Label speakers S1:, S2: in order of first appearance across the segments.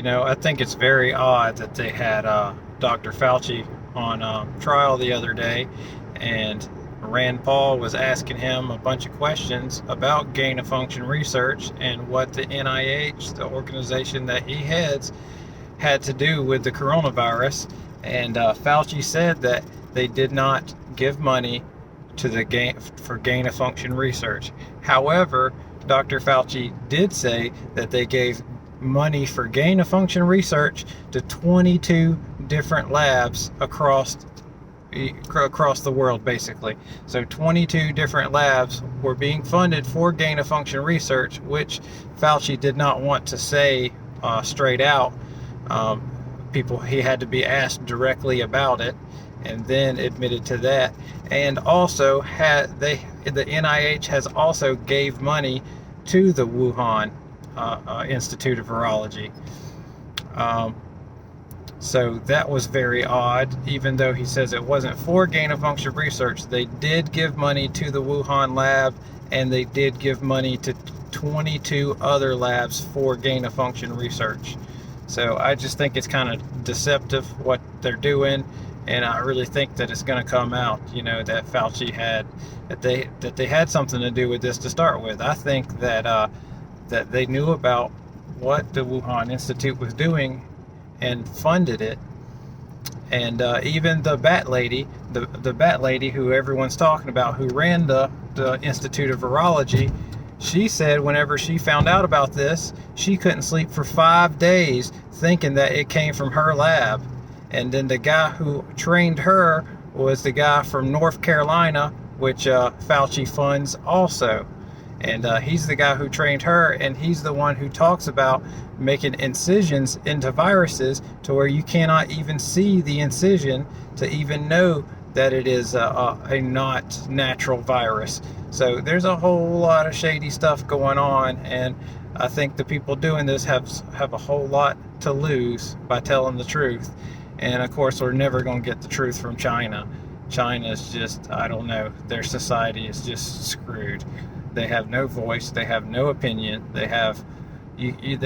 S1: I think it's very odd that they had Dr. Fauci on trial the other day, and Rand Paul was asking him a bunch of questions about gain of function research and what the NIH, the organization that he heads, had to do with the coronavirus. And Fauci said that they did not give money to the gain of function research. However, Dr. Fauci did say that they gave money for gain of function research to 22 different labs across the world, basically. So 22 different labs were being funded for gain of function research, which Fauci did not want to say straight out. He had to be asked directly about it, and then admitted to that. And also the NIH has also gave money to the Wuhan Institute of Virology. So that was very odd. Even though he says it wasn't for gain of function research, they did give money to the Wuhan lab, and they did give money to 22 other labs for gain of function research. So I just think it's kind of deceptive what they're doing, and I really think that it's going to come out, that Fauci had that they had something to do with this to start with. I think that they knew about what the Wuhan Institute was doing and funded it. And even the bat lady, the bat lady who everyone's talking about, who ran the Institute of Virology, she said whenever she found out about this, she couldn't sleep for 5 days thinking that it came from her lab. And then the guy who trained her was the guy from North Carolina, which Fauci funds also. And he's the guy who trained her, and he's the one who talks about making incisions into viruses to where you cannot even see the incision to even know that it is a not natural virus. So there's a whole lot of shady stuff going on, and I think the people doing this have a whole lot to lose by telling the truth. And of course, we're never going to get the truth from China. China's just, I don't know, their society is just screwed. They have no voice, they have no opinion, they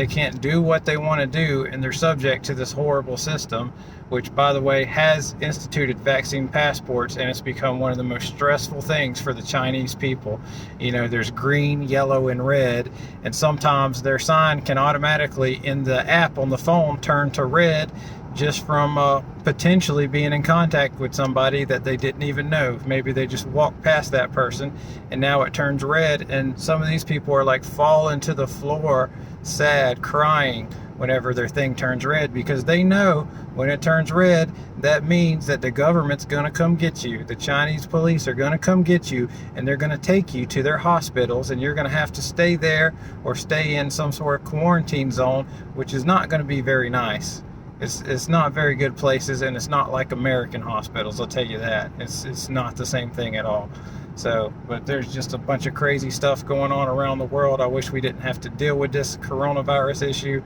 S1: can't do what they want to do, and they're subject to this horrible system, which, by the way, has instituted vaccine passports, and it's become one of the most stressful things for the Chinese people. There's green, yellow, and red, and sometimes their sign can automatically, in the app on the phone, turn to red just from potentially being in contact with somebody that they didn't even know. Maybe they just walked past that person, and now it turns red, and some of these people are like falling to the floor, sad, crying, whenever their thing turns red, because they know when it turns red, that means that the government's going to come get you. The Chinese police are going to come get you, and they're going to take you to their hospitals, and you're going to have to stay there or stay in some sort of quarantine zone, which is not going to be very nice. It's not very good places, and it's not like American hospitals, I'll tell you that. It's not the same thing at all. So, but there's just a bunch of crazy stuff going on around the world. I wish we didn't have to deal with this coronavirus issue,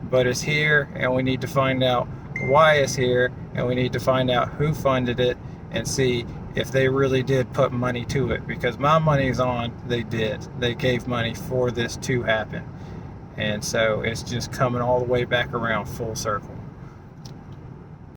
S1: but it's here, and we need to find out why it's here, and we need to find out who funded it and see if they really did put money to it, because my money's on they did. They gave money for this to happen. And so it's just coming all the way back around full circle.